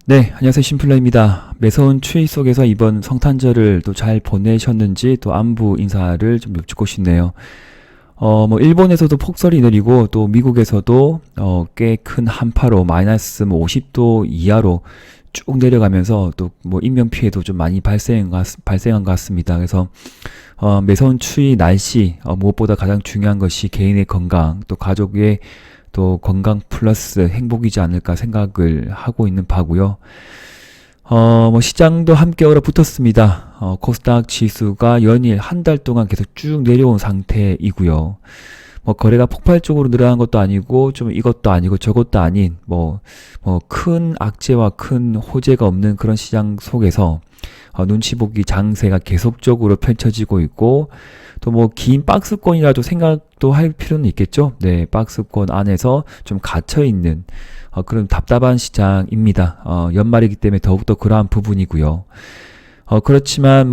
네, 안녕하세요. 심플러입니다. 매서운 추위 속에서 이번 성탄절을 또 잘 보내셨는지 또 안부 인사를 좀 여쭙고 싶네요. 일본에서도 폭설이 내리고 또 미국에서도 꽤 큰 한파로 마이너스 50도 이하로 쭉 내려가면서 또 인명 피해도 좀 많이 발생한 것 같습니다. 그래서 매서운 추위, 날씨, 무엇보다 가장 중요한 것이 개인의 건강, 또 가족의 또 건강 플러스 행복이지 않을까 생각을 하고 있는 바고요. 시장도 함께 얼어붙었습니다. 코스닥 지수가 연일 한 달 동안 계속 쭉 내려온 상태이고요. 거래가 폭발적으로 늘어난 것도 아니고, 좀 이것도 아니고 저것도 아닌, 큰 악재와 큰 호재가 없는 그런 시장 속에서, 눈치 보기 장세가 계속적으로 펼쳐지고 있고, 또 긴 박스권이라도 생각도 할 필요는 있겠죠? 네, 박스권 안에서 좀 갇혀있는, 그런 답답한 시장입니다. 연말이기 때문에 더욱더 그러한 부분이고요. 그렇지만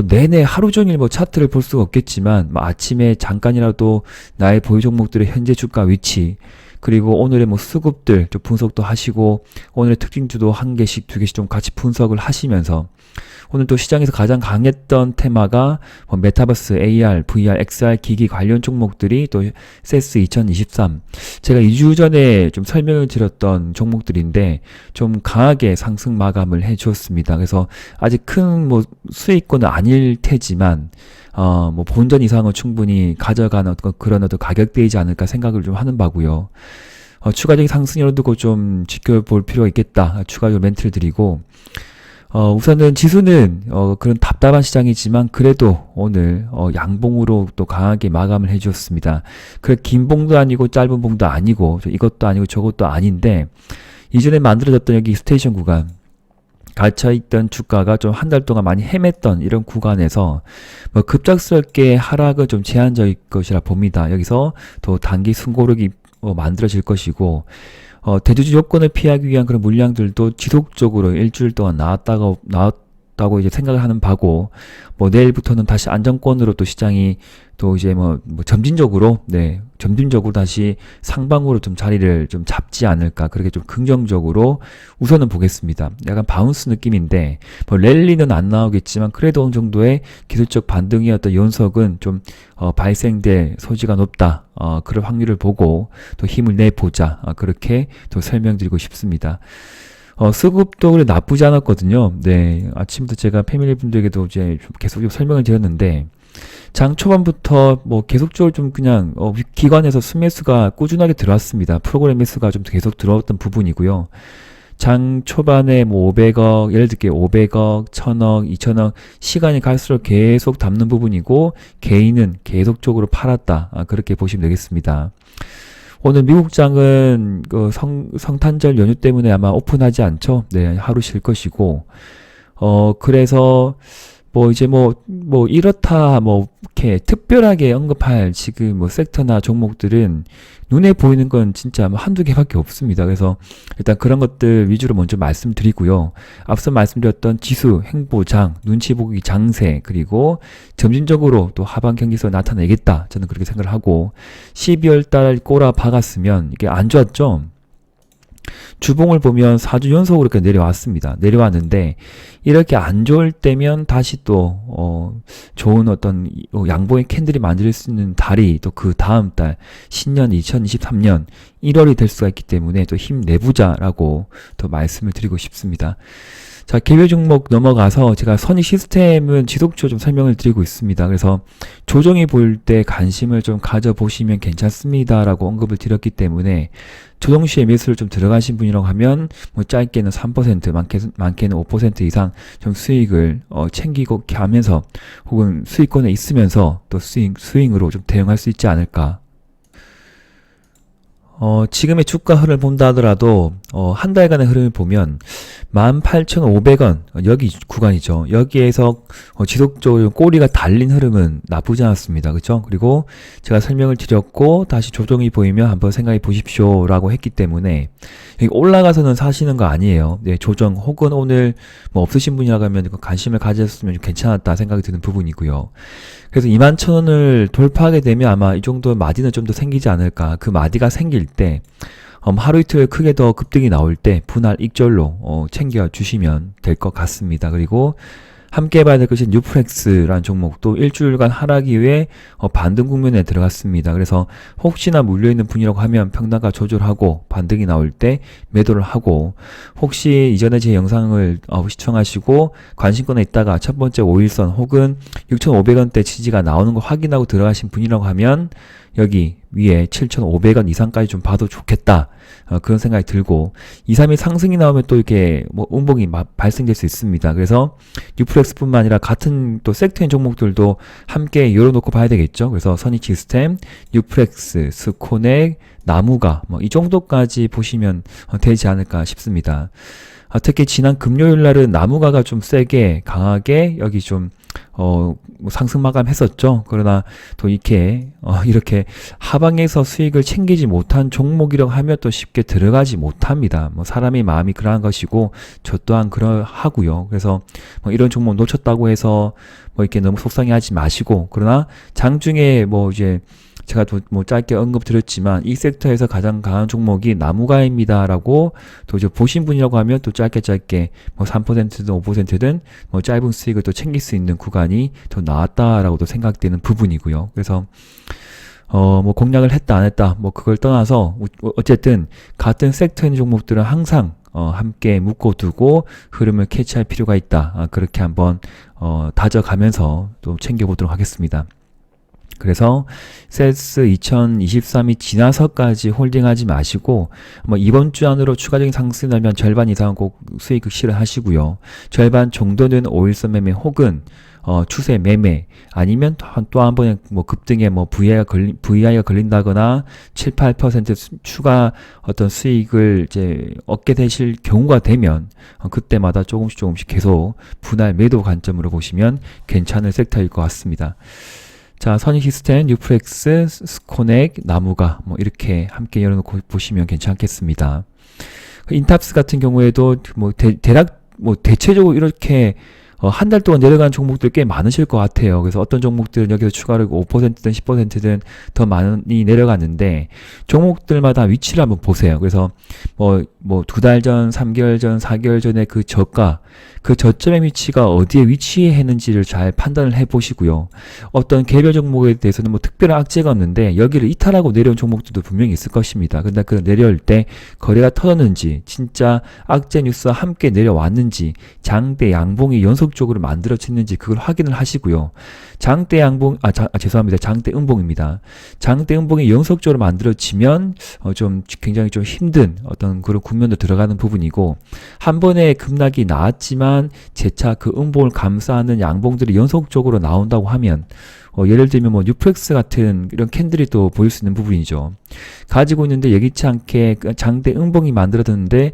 내내 하루 종일 차트를 볼 수가 없겠지만 아침에 잠깐이라도 나의 보유 종목들의 현재 주가 위치, 그리고 오늘의 수급들 좀 분석도 하시고 오늘의 특징주도 한 개씩 두 개씩 좀 같이 분석을 하시면서 오늘 또 시장에서 가장 강했던 테마가 메타버스, AR, VR, XR 기기 관련 종목들이 또 CES 2023 제가 2주 전에 좀 설명을 드렸던 종목들인데 좀 강하게 상승 마감을 해 주었습니다. 그래서 아직 큰 수익권은 아닐 테지만 본전 이상은 충분히 가져가는 그런 가격대이지 않을까 생각을 좀 하는 바고요. 추가적인 상승률을 두고 좀 지켜볼 필요가 있겠다. 추가적으로 멘트를 드리고 우선은 지수는 그런 답답한 시장이지만 그래도 오늘 양봉으로 또 강하게 마감을 해주었습니다. 그래 긴 봉도 아니고 짧은 봉도 아니고 이것도 아니고 저것도 아닌데 이전에 만들어졌던 여기 스테이션 구간 갇혀있던 주가가 좀 한 달 동안 많이 헤맸던 이런 구간에서 급작스럽게 하락은 좀 제한적일 것이라 봅니다. 여기서 또 단기 숨고르기 만들어질 것이고 대주주 요건을 피하기 위한 그런 물량들도 지속적으로 일주일 동안 나왔다고 이제 생각을 하는 바고, 내일부터는 다시 안정권으로 또 시장이 또 이제 점진적으로 다시 상방으로 좀 자리를 좀 잡지 않을까, 그렇게 좀 긍정적으로 우선은 보겠습니다. 약간 바운스 느낌인데, 랠리는 안 나오겠지만, 그래도 어느 정도의 기술적 반등의 어떤 연속은 좀, 발생될 소지가 높다. 그럴 확률을 보고, 또 힘을 내보자. 그렇게 또 설명드리고 싶습니다. 수급도 그래 나쁘지 않았거든요. 네. 아침부터 제가 패밀리 분들에게도 이제 좀 계속 설명을 드렸는데, 장 초반부터 계속적으로 좀 그냥, 기관에서 순매수가 꾸준하게 들어왔습니다. 프로그램 매수가 좀 계속 들어왔던 부분이고요. 장 초반에 500억, 예를 들게 500억, 1000억, 2000억, 시간이 갈수록 계속 담는 부분이고, 개인은 계속적으로 팔았다. 그렇게 보시면 되겠습니다. 오늘 미국장은 성탄절 연휴 때문에 아마 오픈하지 않죠? 네, 하루 쉴 것이고, 그래서 이렇다 이렇게 특별하게 언급할 지금 섹터나 종목들은 눈에 보이는 건 진짜 한두 개밖에 없습니다. 그래서 일단 그런 것들 위주로 먼저 말씀드리고요. 앞서 말씀드렸던 지수, 행보장, 눈치 보기 장세, 그리고 점진적으로 또 하반 경기에서 나타내겠다. 저는 그렇게 생각을 하고, 12월 달 꼬라 박았으면 이게 안 좋았죠? 주봉을 보면 4주 연속으로 이렇게 내려왔습니다. 내려왔는데 이렇게 안 좋을 때면 다시 또 좋은 어떤 양봉의 캔들이 만들 수 있는 달이 또 그 다음 달 신년 2023년 1월이 될 수가 있기 때문에 또 힘내보자라고 또 말씀을 드리고 싶습니다. 자, 개별 종목 넘어가서 제가 선익 시스템은 지속적으로 좀 설명을 드리고 있습니다. 그래서 조정이 보일 때 관심을 좀 가져보시면 괜찮습니다라고 언급을 드렸기 때문에 조정 시에 매수를 좀 들어가신 분이라고 하면 짧게는 3%, 많게는 5% 이상 좀 수익을 챙기고 하면서 혹은 수익권에 있으면서 또 스윙으로 좀 대응할 수 있지 않을까. 지금의 주가 흐름을 본다 하더라도, 한 달간의 흐름을 보면, 18,500원, 여기 구간이죠. 여기에서, 지속적으로 꼬리가 달린 흐름은 나쁘지 않았습니다. 그쵸? 그리고 제가 설명을 드렸고, 다시 조정이 보이면 한번 생각해 보십시오. 라고 했기 때문에, 여기 올라가서는 사시는 거 아니에요. 네, 조정, 혹은 오늘, 없으신 분이라고 하면 관심을 가졌으면 좀 괜찮았다 생각이 드는 부분이고요. 그래서 21,000원을 돌파하게 되면 아마 이 정도 마디는 좀 더 생기지 않을까. 그 마디가 생길 때, 하루 이틀 크게 더 급등이 나올 때 분할 익절로 챙겨 주시면 될 것 같습니다. 그리고 함께 봐야 될 것이 뉴플렉스라는 종목도 일주일간 하락 이후에 반등 국면에 들어갔습니다. 그래서 혹시나 물려있는 분이라고 하면 평단가 조절하고 반등이 나올 때 매도를 하고, 혹시 이전에 제 영상을 시청하시고 관심권에 있다가 첫 번째 5일선 혹은 6,500원대 지지가 나오는 거 확인하고 들어가신 분이라고 하면 여기 위에 7,500원 이상까지 좀 봐도 좋겠다, 그런 생각이 들고, 2, 3일 상승이 나오면 또 이렇게 음봉이 발생될 수 있습니다. 그래서 뉴플렉스뿐만 아니라 같은 또 섹터인 종목들도 함께 열어놓고 봐야 되겠죠. 그래서 선익시스템, 뉴플렉스, 스코넥, 나무가 이 정도까지 보시면 되지 않을까 싶습니다. 특히 지난 금요일 날은 나무가가 좀 세게 강하게 여기 좀 상승 마감했었죠. 그러나 또 이렇게 하방에서 수익을 챙기지 못한 종목이라고 하면 또 쉽게 들어가지 못합니다. 사람의 마음이 그러한 것이고 저 또한 그러하고요. 그래서 이런 종목 놓쳤다고 해서 이렇게 너무 속상해하지 마시고, 그러나 장중에 이제 제가 또 짧게 언급드렸지만 이 섹터에서 가장 강한 종목이 나무가입니다라고 또 이제 보신 분이라고 하면 또 짧게 3%든 5%든 짧은 수익을 또 챙길 수 있는 구간이 더 나왔다라고도 생각되는 부분이고요. 그래서 공략을 했다 안 했다 그걸 떠나서 어쨌든 같은 섹터인 종목들은 항상 함께 묶어두고 흐름을 캐치할 필요가 있다. 그렇게 한번 다져가면서 또 챙겨보도록 하겠습니다. 그래서 세스 2023이 지나서까지 홀딩하지 마시고 이번 주 안으로 추가적인 상승이 나면 절반 이상은 꼭 수익 실현하시고요. 절반 정도는 5일선 매매 혹은 추세 매매, 아니면 또 한 번에 급등에 VI가 걸린다거나 7, 8% 추가 어떤 수익을 이제 얻게 되실 경우가 되면 그때마다 조금씩 계속 분할 매도 관점으로 보시면 괜찮은 섹터일 것 같습니다. 자, 선익시스템, 뉴플렉스, 스코넥, 나무가 이렇게 함께 열어놓고 보시면 괜찮겠습니다. 인탑스 같은 경우에도 대략 대체적으로 이렇게 한 달 동안 내려간 종목들 꽤 많으실 것 같아요. 그래서 어떤 종목들은 여기서 추가로 5%든 10%든 더 많이 내려갔는데 종목들마다 위치를 한번 보세요. 그래서 2달 전, 3개월 전, 4개월 전에 그 저가, 그 저점의 위치가 어디에 위치했는지를 잘 판단을 해 보시고요. 어떤 개별 종목에 대해서는 특별한 악재가 없는데 여기를 이탈하고 내려온 종목들도 분명히 있을 것입니다. 근데 그 내려올 때 거래가 터졌는지, 진짜 악재 뉴스와 함께 내려왔는지, 장대 양봉이 연속적으로 만들어졌는지 그걸 확인을 하시고요. 장대 양봉, 죄송합니다. 장대 음봉입니다. 장대 음봉이 연속적으로 만들어지면 굉장히 좀 힘든 어떤 그런 국면도 들어가는 부분이고, 한 번에 급락이 나왔지만 재차 그 음봉을 감싸는 양봉들이 연속적으로 나온다고 하면 예를 들면 뉴플렉스 같은 이런 캔들이 또 보일 수 있는 부분이죠. 가지고 있는데 예기치 않게 장대 음봉이 만들어졌는데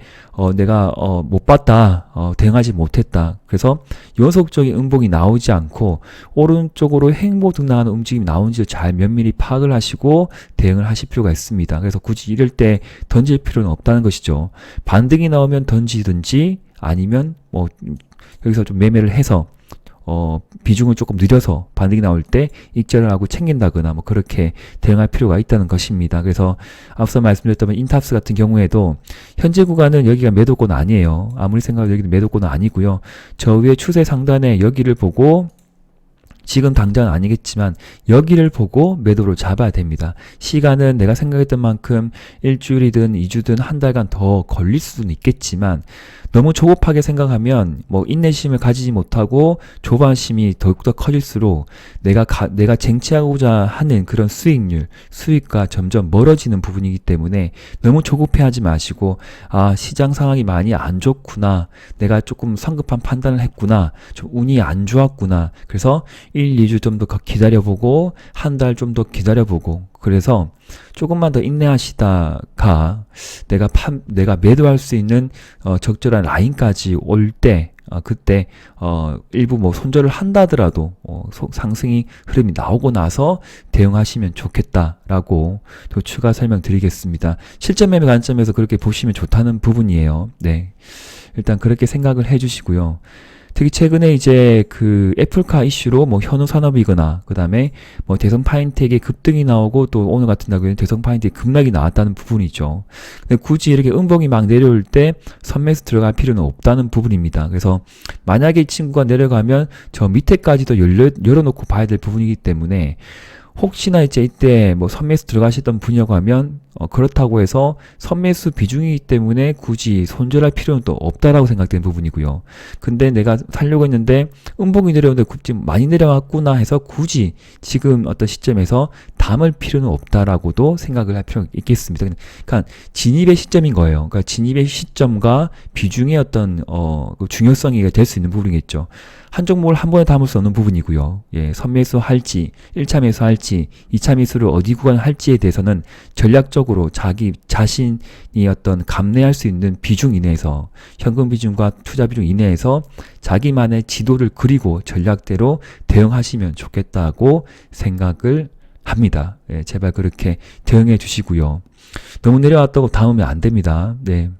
내가 못 봤다, 대응하지 못했다. 그래서 연속적인 음봉이 나오지 않고 오른쪽으로 횡보 등락하는 움직임이 나오는지 잘 면밀히 파악을 하시고 대응을 하실 필요가 있습니다. 그래서 굳이 이럴 때 던질 필요는 없다는 것이죠. 반등이 나오면 던지든지, 아니면 여기서 좀 매매를 해서 비중을 조금 늘려서 반등이 나올 때 익절을 하고 챙긴다거나 그렇게 대응할 필요가 있다는 것입니다. 그래서 앞서 말씀드렸다면 인탑스 같은 경우에도 현재 구간은 여기가 매도권 아니에요. 아무리 생각해도 여기는 매도권은 아니고요. 저 위에 추세 상단에 여기를 보고, 지금 당장은 아니겠지만 여기를 보고 매도를 잡아야 됩니다. 시간은 내가 생각했던 만큼 일주일이든 2주든 한 달간 더 걸릴 수는 있겠지만 너무 조급하게 생각하면 인내심을 가지지 못하고 조바심이 더욱더 커질수록 내가 쟁취하고자 하는 그런 수익과 점점 멀어지는 부분이기 때문에 너무 조급해하지 마시고, 시장 상황이 많이 안 좋구나, 내가 조금 성급한 판단을 했구나, 좀 운이 안 좋았구나, 그래서 1, 2주 좀 더 기다려보고 한 달 좀 더 기다려보고, 그래서 조금만 더 인내하시다가 내가 매도할 수 있는 적절한 라인까지 올 때, 그때 일부 손절을 한다더라도 상승이 흐름이 나오고 나서 대응하시면 좋겠다라고 또 추가 설명드리겠습니다. 실전 매매 관점에서 그렇게 보시면 좋다는 부분이에요. 네, 일단 그렇게 생각을 해주시고요. 특히 최근에 이제 그 애플카 이슈로 뭐 현우 산업이거나 그다음에 뭐 대성 파인텍의 급등이 나오고 또 오늘 같은 날에는 대성 파인텍의 급락이 나왔다는 부분이죠. 근데 굳이 이렇게 음봉이 막 내려올 때 선매수 들어갈 필요는 없다는 부분입니다. 그래서 만약에 이 친구가 내려가면 저 밑에까지도 열어놓고 봐야 될 부분이기 때문에 혹시나 이제 이때 뭐 선매수 들어가시던 분이라고 하면 그렇다고 해서 선매수 비중이기 때문에 굳이 손절할 필요는 또 없다라고 생각되는 부분이고요. 근데 내가 살려고 했는데 음봉이 내려오는데 굳이 많이 내려왔구나 해서 굳이 지금 어떤 시점에서 담을 필요는 없다라고도 생각을 할 필요가 있겠습니다. 그러니까 진입의 시점인 거예요. 그러니까 진입의 시점과 비중의 어떤 그 중요성이 될 수 있는 부분이겠죠. 한 종목을 한 번에 담을 수 없는 부분이고요. 예, 선매수 할지, 1차 매수 할지, 2차 매수를 어디 구간 할지에 대해서는 전략적으로 자기 자신이 어떤 감내할 수 있는 비중 이내에서 현금 비중과 투자 비중 이내에서 자기만의 지도를 그리고 전략대로 대응하시면 좋겠다고 생각을 합니다. 예, 제발 그렇게 대응해 주시고요. 너무 내려왔다고 담으면 안 됩니다. 네.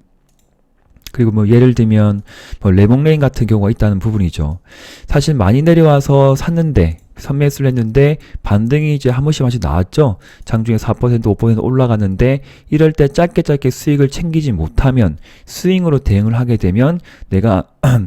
그리고 뭐 예를 들면 뭐 레몽레인 같은 경우가 있다는 부분이죠. 사실 많이 내려와서 샀는데 선매수를 했는데 반등이 이제 한 번씩 나왔죠. 장중에 4% 5% 올라갔는데 이럴 때 짧게 수익을 챙기지 못하면 스윙으로 대응을 하게 되면 내가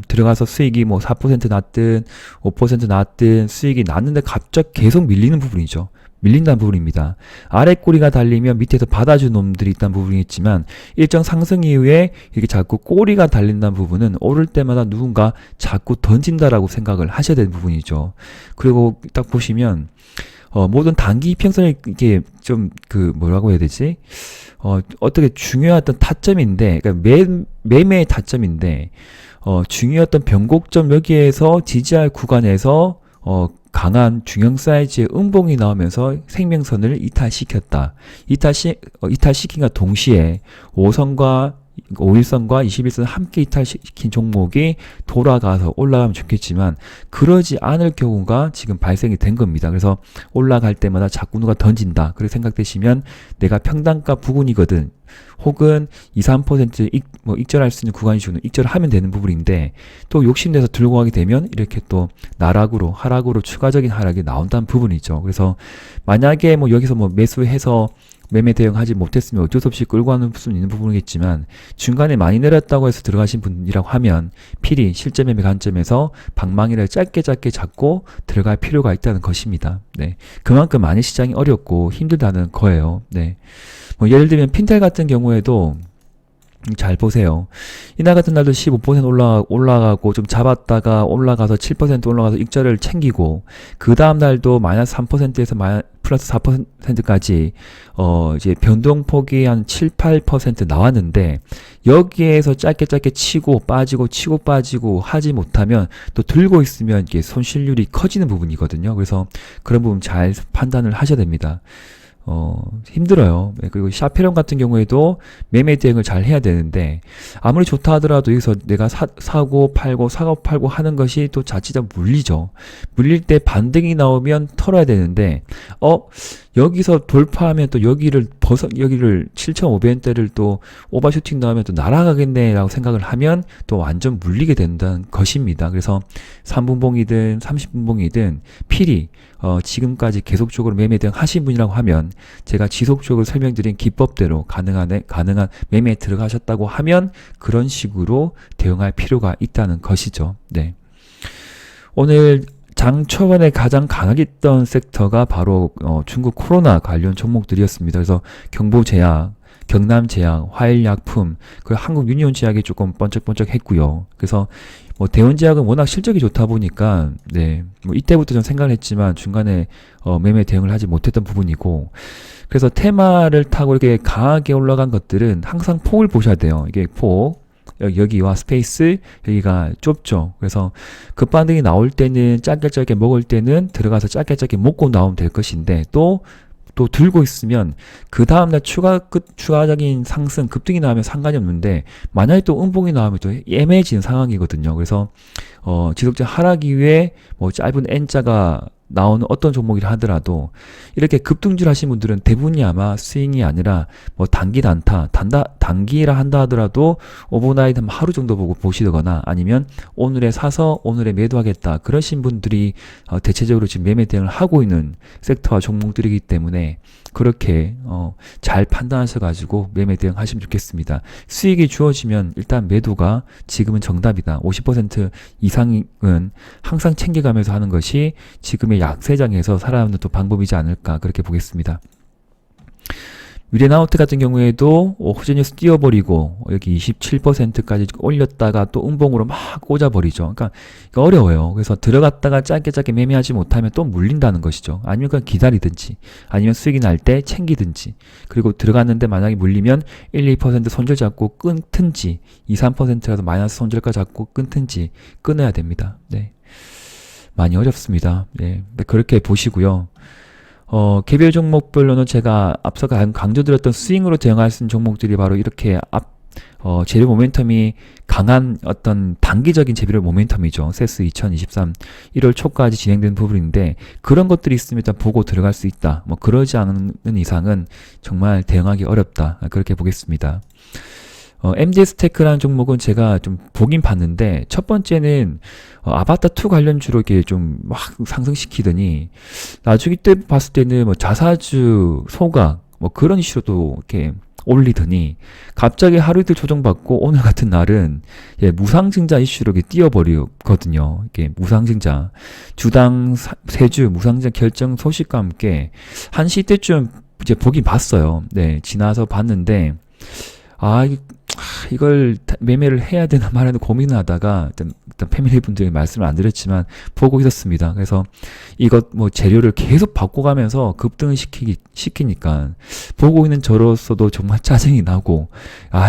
들어가서 수익이 뭐 4% 났든 5% 났든 수익이 났는데 갑자기 계속 밀리는 부분이죠. 밀린다는 부분입니다. 아래 꼬리가 달리면 밑에서 받아준 놈들이 있다는 부분이 있지만 일정 상승 이후에 이렇게 자꾸 꼬리가 달린다는 부분은 오를 때마다 누군가 자꾸 던진다라고 생각을 하셔야 되는 부분이죠. 그리고 딱 보시면 모든 단기 이평선이 이게 좀 그 뭐라고 해야 되지? 어떻게 중요했던 타점인데 그러니까 매매의 타점인데 중요했던 변곡점 여기에서 지지할 구간에서 강한 중형 사이즈의 음봉이 나오면서 생명선을 이탈시켰다. 이탈시킨과 동시에 5선과 5일선과 21선 함께 이탈시킨 종목이 돌아가서 올라가면 좋겠지만 그러지 않을 경우가 지금 발생이 된 겁니다. 그래서 올라갈 때마다 자꾸 누가 던진다. 그렇게 생각되시면 내가 평단가 부근이거든. 혹은 2, 3% 익절할 수 있는 구간이 주는 익절을 하면 되는 부분인데 또 욕심내서 들고 가게 되면 이렇게 또 하락으로 추가적인 하락이 나온다는 부분이죠. 그래서 만약에 뭐 여기서 뭐 매수해서 매매 대응하지 못했으면 어쩔 수 없이 끌고 가는 수 있는 부분이겠지만 중간에 많이 내렸다고 해서 들어가신 분이라고 하면 필히 실제 매매 관점에서 방망이를 짧게 잡고 들어갈 필요가 있다는 것입니다. 네. 그만큼 많이 시장이 어렵고 힘들다는 거예요. 네. 뭐 예를 들면 핀텔 같은 경우에도 잘 보세요. 이날 같은 날도 15% 올라가고 좀 잡았다가 올라가서 7% 올라가서 익절을 챙기고 그 다음 날도 마이너스 3%에서 플러스 4%까지 이제 변동폭이 한 7, 8% 나왔는데 여기에서 짧게 치고 빠지고 하지 못하면 또 들고 있으면 이게 손실률이 커지는 부분이거든요. 그래서 그런 부분 잘 판단을 하셔야 됩니다. 힘들어요. 그리고 샤페론 같은 경우에도 매매 대응을 잘 해야 되는데 아무리 좋다 하더라도 여기서 내가 사고 팔고 하는 것이 또 자칫 물리죠. 물릴 때 반등이 나오면 털어야 되는데 여기서 돌파하면 또 여기를 7,500원대를 또 오버슈팅 나오면 또 날아가겠네 라고 생각을 하면 또 완전 물리게 된다는 것입니다. 그래서 3분봉이든 30분봉이든 필히 지금까지 계속적으로 매매 대응 하신 분이라고 하면 제가 지속적으로 설명드린 기법대로 가능한 매매에 들어가셨다고 하면 그런 식으로 대응할 필요가 있다는 것이죠. 네. 오늘 장 초반에 가장 강하게 있던 섹터가 바로 중국 코로나 관련 종목들이었습니다. 그래서 경보제약, 경남제약, 화일약품, 그 한국유니온제약이 조금 번쩍번쩍 했고요. 그래서 뭐 대원제약은 워낙 실적이 좋다 보니까 네, 뭐 이때부터 좀 생각을 했지만 중간에 매매 대응을 하지 못했던 부분이고 그래서 테마를 타고 이렇게 강하게 올라간 것들은 항상 폭을 보셔야 돼요. 이게 폭. 여기와 스페이스 여기가 좁죠. 그래서 급반등이 나올 때는 짧게 먹을 때는 들어가서 짧게 먹고 나오면 될 것인데 또 들고 있으면 그 다음날 추가적인 상승 급등이 나오면 상관이 없는데 만약에 또 음봉이 나오면 또 애매해지는 상황이거든요. 그래서 지속적 하락 이후에 뭐 짧은 N자가 나오는 어떤 종목이라 하더라도 이렇게 급등줄 하신 분들은 대부분이 아마 스윙이 아니라 뭐 단기 단기라 한다 하더라도 오버나잇 한 하루 정도 보고 보시거나 아니면 오늘에 사서 오늘에 매도하겠다 그러신 분들이 대체적으로 지금 매매 대응을 하고 있는 섹터와 종목들이기 때문에 그렇게 잘 판단하셔가지고 매매 대응하시면 좋겠습니다. 수익이 주어지면 일단 매도가 지금은 정답이다. 50% 이상은 항상 챙겨가면서 하는 것이 지금의 약세장에서 살아남는 또 방법이지 않을까 그렇게 보겠습니다. 미래나우트 같은 경우에도 호재뉴스 띄워버리고 여기 27%까지 올렸다가 또 음봉으로 막 꽂아버리죠. 그러니까 어려워요. 그래서 들어갔다가 짧게 매매하지 못하면 또 물린다는 것이죠. 아니면 그냥 기다리든지 아니면 수익이 날 때 챙기든지 그리고 들어갔는데 만약에 물리면 1, 2% 손절 잡고 끊든지 2, 3%라도 마이너스 손절가 잡고 끊든지 끊어야 됩니다. 네. 많이 어렵습니다. 네. 그렇게 보시고요. 개별 종목별로는 제가 앞서 강조드렸던 스윙으로 대응할 수 있는 종목들이 바로 이렇게 재료 모멘텀이 강한 어떤 단기적인 재료 모멘텀이죠. 세스 2023 1월 초까지 진행된 부분인데 그런 것들이 있으면 일단 보고 들어갈 수 있다. 뭐 그러지 않는 이상은 정말 대응하기 어렵다. 그렇게 보겠습니다. MD스테크라는 종목은 제가 좀 보긴 봤는데 첫 번째는 아바타2 관련주로 이렇게 좀 막 상승시키더니 나중에 때 봤을 때는 뭐 자사주 소각 뭐 그런 이슈로도 이렇게 올리더니 갑자기 하루 이틀 조정받고 오늘 같은 날은 무상증자 이슈로 이렇게 띄워버리거든요. 이게 무상증자 주당 3주 무상증자 결정 소식과 함께 1시 때쯤 이제 보긴 봤어요. 네, 지나서 봤는데 이걸 매매를 해야 되나 말아야 되나 고민을 하다가 일단 패밀리 분들에게 말씀을 안 드렸지만 보고 있었습니다. 그래서 이것 뭐 재료를 계속 바꿔가면서 급등을 시키니까 보고 있는 저로서도 정말 짜증이 나고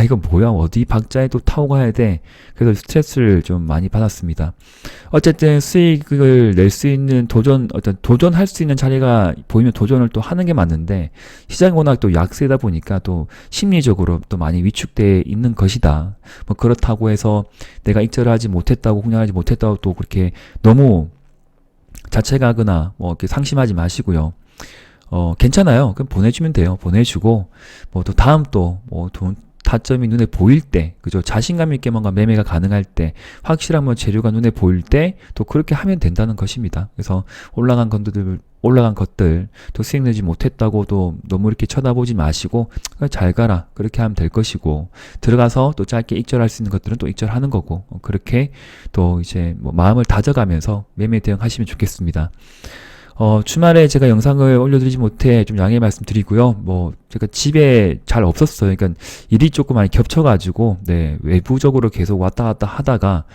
이거 뭐야 어디 박자에 또 타고 가야 돼. 그래서 스트레스를 좀 많이 받았습니다. 어쨌든 수익을 낼 수 있는 도전할 수 있는 자리가 보이면 도전을 또 하는 게 맞는데 시장이 워낙 또 약세다 보니까 또 심리적으로 또 많이 위축돼 있는 것이다. 뭐 그렇다고 해서 내가 익절을 하지 못했다고 공략하지 못했다고 또 그렇게 너무 자책하거나 뭐 이렇게 상심하지 마시고요. 괜찮아요. 그럼 보내주면 돼요. 보내주고 뭐 또 다음 타점이 눈에 보일 때, 그죠? 자신감 있게 뭔가 매매가 가능할 때, 확실한 뭐 재료가 눈에 보일 때, 또 그렇게 하면 된다는 것입니다. 그래서 올라간 것들, 또 수익 내지 못했다고도 너무 이렇게 쳐다보지 마시고, 잘 가라. 그렇게 하면 될 것이고, 들어가서 또 짧게 익절할 수 있는 것들은 또 익절하는 거고, 그렇게 또 이제 뭐 마음을 다져가면서 매매 대응하시면 좋겠습니다. 주말에 제가 영상을 올려드리지 못해 좀 양해 말씀드리고요. 뭐, 제가 집에 잘 없었어요. 그러니까 일이 조금 많이 겹쳐가지고, 네, 외부적으로 계속 왔다 갔다 하다가,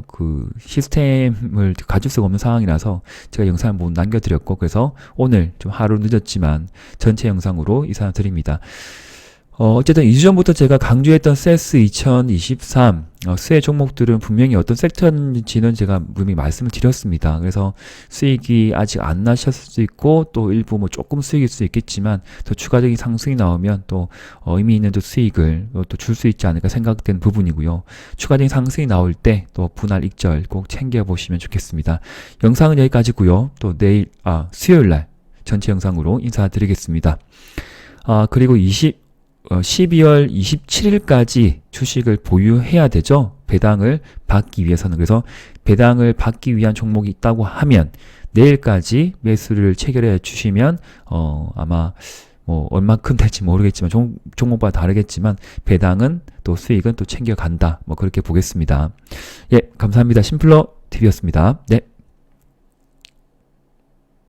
그 시스템을 가질 수가 없는 상황이라서 제가 영상을 못 남겨드렸고, 그래서 오늘 좀 하루 늦었지만 전체 영상으로 이사 드립니다. 어쨌든 2주 전부터 제가 강조했던 세스 2023 수혜 종목들은 분명히 어떤 섹터인지는 제가 분명히 말씀을 드렸습니다. 그래서 수익이 아직 안 나셨을 수 있고 또 일부 뭐 조금 수익일 수 있겠지만 더 추가적인 상승이 나오면 또 의미 있는 또 수익을 또 줄 수 있지 않을까 생각되는 부분이고요. 추가적인 상승이 나올 때 또 분할 익절 꼭 챙겨보시면 좋겠습니다. 영상은 여기까지고요. 또 내일 수요일날 전체 영상으로 인사드리겠습니다. 그리고 12월 27일까지 주식을 보유해야 되죠. 배당을 받기 위해서는. 그래서 배당을 받기 위한 종목이 있다고 하면 내일까지 매수를 체결해 주시면 아마 뭐 얼마큼 될지 모르겠지만 종목마다 다르겠지만 배당은 또 수익은 또 챙겨간다. 뭐 그렇게 보겠습니다. 예, 감사합니다. 심플러 TV였습니다. 네.